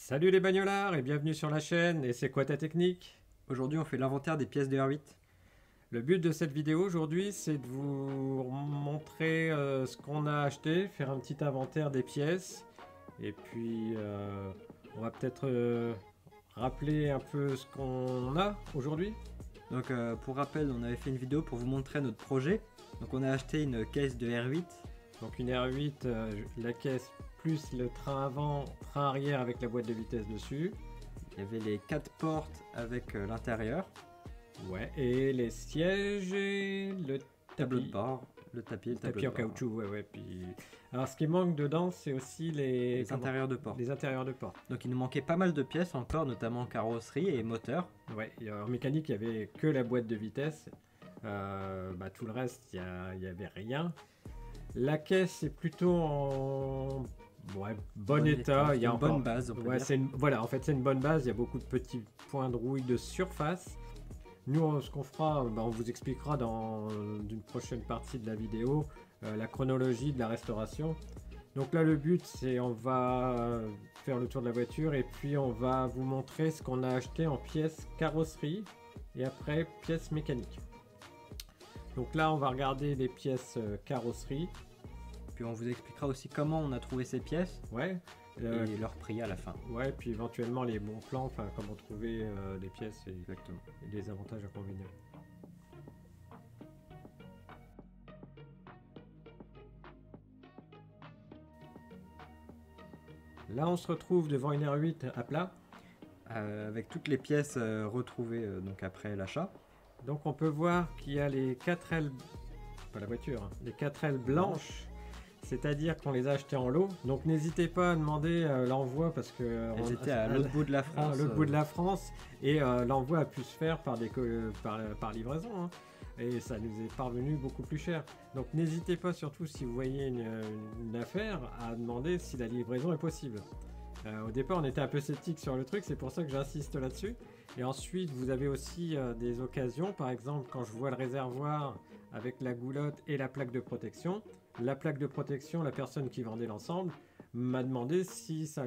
Salut les bagnolards et bienvenue sur la chaîne. Et c'est quoi ta technique? Aujourd'hui, on fait l'inventaire des pièces de R8. Le but de cette vidéo aujourd'hui, c'est de vous montrer ce qu'on a acheté, faire un petit inventaire des pièces. Et puis, on va peut-être rappeler un peu ce qu'on a aujourd'hui. Donc, pour rappel, on avait fait une vidéo pour vous montrer notre projet. Donc, on a acheté une caisse de R8. Donc une R8, la caisse plus le train avant, train arrière avec la boîte de vitesse dessus. Il y avait les 4 portes avec l'intérieur, Ouais, et les sièges et le tableau de tapis. bord, le tapis et le tableau Tapis en de bord. caoutchouc, ouais. Puis... Alors, ce qui manque dedans, c'est aussi Les intérieurs de porte. les intérieurs de porte. Donc, il nous manquait pas mal de pièces encore, notamment carrosserie et moteur. Ouais, et en mécanique, il n'y avait que la boîte de vitesse. Tout le reste, il n'y avait rien. La caisse est plutôt en bon état. Il y a une encore... bonne base, on peut Ouais, dire. voilà, en fait, c'est une bonne base. Il y a beaucoup de petits points de rouille de surface. Nous, ce qu'on fera, on vous expliquera dans une prochaine partie de la vidéo la chronologie de la restauration. Donc là, le but, c'est on va faire le tour de la voiture et puis on va vous montrer ce qu'on a acheté en pièces carrosserie et après pièces mécaniques. Donc là, on va regarder les pièces carrosserie. Puis, on vous expliquera aussi comment on a trouvé ces pièces Ouais. et leur prix à la fin. Ouais, puis éventuellement les bons plans, enfin comment trouver les pièces Exactement. et les avantages et inconvénients. Là, on se retrouve devant une R8 à plat. Avec toutes les pièces retrouvées donc après l'achat. Donc, on peut voir qu'il y a les 4 ailes, pas la voiture, hein, les 4 ailes blanches, c'est-à-dire qu'on les a achetées en lot. Donc, n'hésitez pas à demander l'envoi parce que Elles étaient à l'autre bout de la France. à l'autre bout de la France et l'envoi a pu se faire par, par livraison. Hein. Et ça nous est parvenu beaucoup plus cher. Donc n'hésitez pas, surtout si vous voyez une affaire, à demander si la livraison est possible. Au départ, on était un peu sceptique sur le truc, c'est pour ça que j'insiste là-dessus. Et ensuite, vous avez aussi des occasions, par exemple, quand je vois le réservoir avec la goulotte et la plaque de protection. La plaque de protection, la personne qui vendait l'ensemble m'a demandé si ça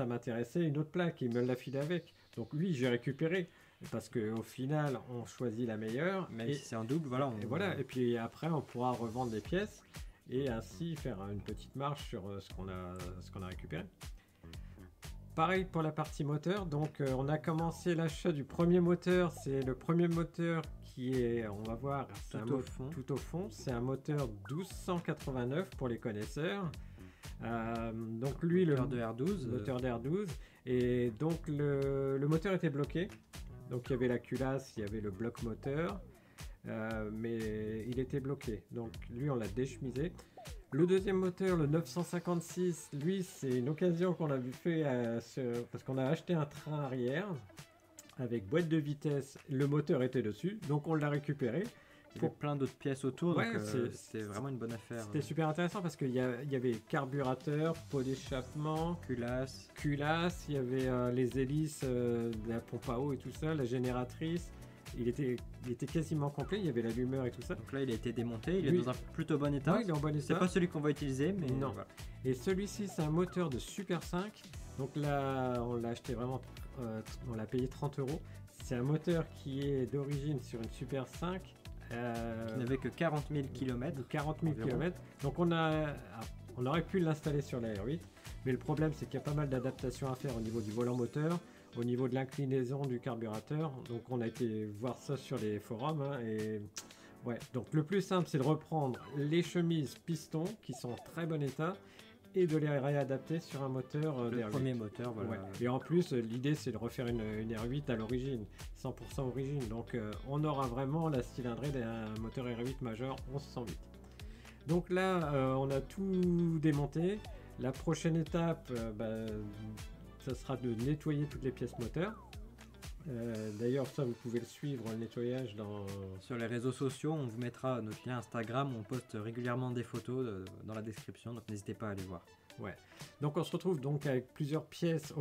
m'intéressait une autre plaque, il me l'a filé avec. Donc oui, j'ai récupéré. Parce qu'au final, on choisit la meilleure. Même si c'est en double, voilà. Et voilà. Et puis après, on pourra revendre les pièces et ainsi faire une petite marge sur ce qu'on a récupéré. Pareil pour la partie moteur. Donc, on a commencé l'achat du premier moteur. C'est le premier moteur qui est, on va voir, tout au fond. C'est un moteur 1289 pour les connaisseurs. Donc lui, Moteur de R12. moteur d'R12. Et donc le moteur était bloqué. Donc il y avait la culasse, il y avait le bloc moteur, mais il était bloqué. Donc lui, on l'a déchemisé. Le deuxième moteur, le 956, lui, c'est une occasion qu'on a vu fait parce qu'on a acheté un train arrière avec boîte de vitesse. Le moteur était dessus, donc on l'a récupéré. Il y avait plein d'autres pièces autour, Ouais, donc c'était vraiment une bonne affaire. C'était super intéressant parce qu'il y avait carburateur, pot d'échappement, Culasse. il y avait les hélices de la pompe à eau et tout ça, la génératrice. Il était quasiment complet, il y avait l'allumeur et tout ça. Donc là, il a été démonté, il est Oui. dans un plutôt bon état. Ouais, il est en bon C'est état. pas celui qu'on va utiliser, mais Non. voilà. Et celui-ci, c'est un moteur de Super 5. Donc là, on l'a acheté vraiment, on l'a payé 30 €. C'est un moteur qui est d'origine sur une Super 5. Qui n'avait que 40 000 km. 40 000 km. Donc on aurait pu l'installer sur la R8, mais le problème c'est qu'il y a pas mal d'adaptations à faire au niveau du volant moteur, au niveau de l'inclinaison du carburateur. Donc on a été voir ça sur les forums hein, et ouais. Donc le plus simple c'est de reprendre les chemises pistons qui sont en très bon état et de les réadapter sur un moteur Le d'R8. premier moteur, voilà. Ouais. Et en plus, l'idée c'est de refaire une R8 à l'origine, 100% origine. Donc on aura vraiment la cylindrée d'un moteur R8 majeur 1108. Donc là, on a tout démonté. La prochaine étape, ça sera de nettoyer toutes les pièces moteurs. D'ailleurs, ça vous pouvez le suivre, le nettoyage Sur les réseaux sociaux, on vous mettra notre lien Instagram, on poste régulièrement des photos dans la description, donc n'hésitez pas à aller voir. Ouais. Donc on se retrouve donc avec plusieurs pièces.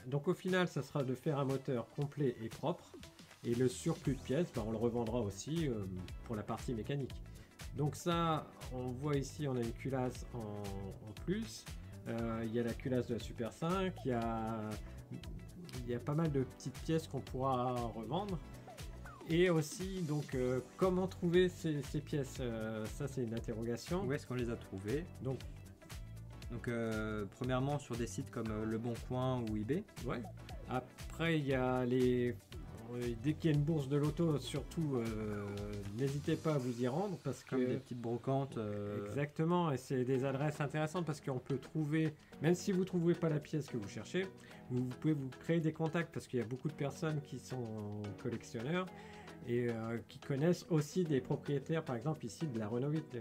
Donc au final, ça sera de faire un moteur complet et propre. Et le surplus de pièces, on le revendra aussi pour la partie mécanique. Donc ça, on voit ici, on a une culasse en plus. Il y a la culasse de la Super 5, il y a pas mal de petites pièces qu'on pourra revendre. Et aussi, donc, comment trouver ces pièces, ça c'est une interrogation. Où est-ce qu'on les a trouvées? Donc, premièrement sur des sites comme Le Bon Coin ou eBay. Ouais. Après, il y a dès qu'il y a une bourse de loto, surtout, n'hésitez pas à vous y rendre parce que Comme des petites brocantes. Exactement, et c'est des adresses intéressantes parce qu'on peut trouver, même si vous ne trouvez pas la pièce que vous cherchez, vous pouvez vous créer des contacts parce qu'il y a beaucoup de personnes qui sont collectionneurs et qui connaissent aussi des propriétaires, par exemple ici de la Renault 8.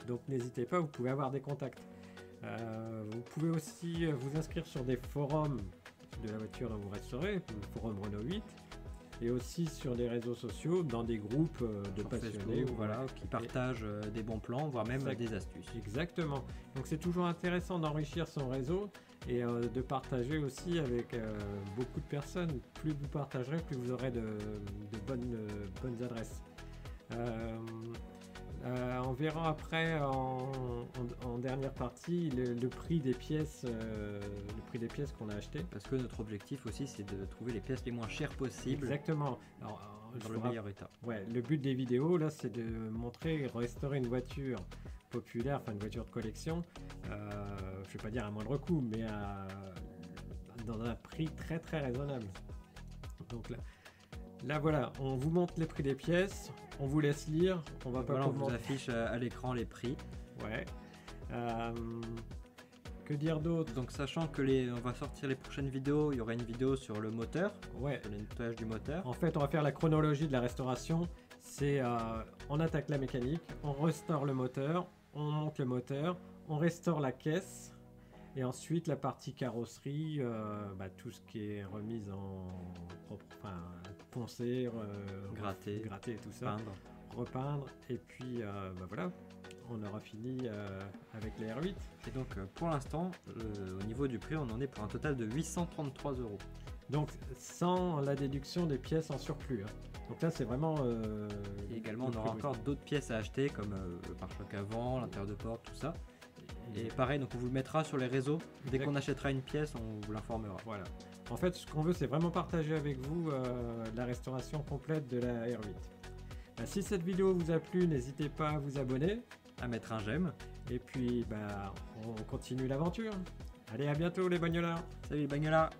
Donc n'hésitez pas, vous pouvez avoir des contacts. Vous pouvez aussi vous inscrire sur des forums de la voiture dont vous resterez, le forum Renault 8. Et aussi sur les réseaux sociaux, dans des groupes de sur passionnés. Facebook, voilà, qui partagent des bons plans, voire même des astuces. Exactement. Donc c'est toujours intéressant d'enrichir son réseau et de partager aussi avec beaucoup de personnes. Plus vous partagerez, plus vous aurez de bonnes adresses. On verra après en dernière partie le prix des pièces, qu'on a achetées. Parce que notre objectif aussi, c'est de trouver les pièces les moins chères possibles. Exactement. Alors, dans le meilleur état. Ouais, le but des vidéos là, c'est de montrer, restaurer une voiture populaire, enfin une voiture de collection. Je vais pas dire à moindre coût, mais dans un prix très très raisonnable. Donc là voilà, on vous montre les prix des pièces, on vous laisse lire, on va pas voilà, on vous affiche à l'écran les prix. Ouais. Que dire d'autre? Donc sachant que on va sortir les prochaines vidéos, il y aura une vidéo sur le moteur, ouais, le nettoyage du moteur. En fait, on va faire la chronologie de la restauration. C'est on attaque la mécanique, on restaure le moteur, on monte le moteur, on restaure la caisse. Et ensuite la partie carrosserie, tout ce qui est remise en propre, enfin poncer, gratter et tout ça, repeindre, et puis voilà, on aura fini avec les R8. Et donc pour l'instant, au niveau du prix, on en est pour un total de 833 €. Donc sans la déduction des pièces en surplus. Donc là c'est vraiment... et également on aura encore d'autres pièces à acheter comme le pare-choc avant, l'intérieur de porte, tout ça. Et pareil, donc on vous le mettra sur les réseaux. Dès qu'on achètera une pièce, on vous l'informera. Voilà. En fait, ce qu'on veut, c'est vraiment partager avec vous la restauration complète de la R8. Si cette vidéo vous a plu, n'hésitez pas à vous abonner, à mettre un j'aime. Et puis, on continue l'aventure. Allez, à bientôt les bagnolards. Salut les bagnolards.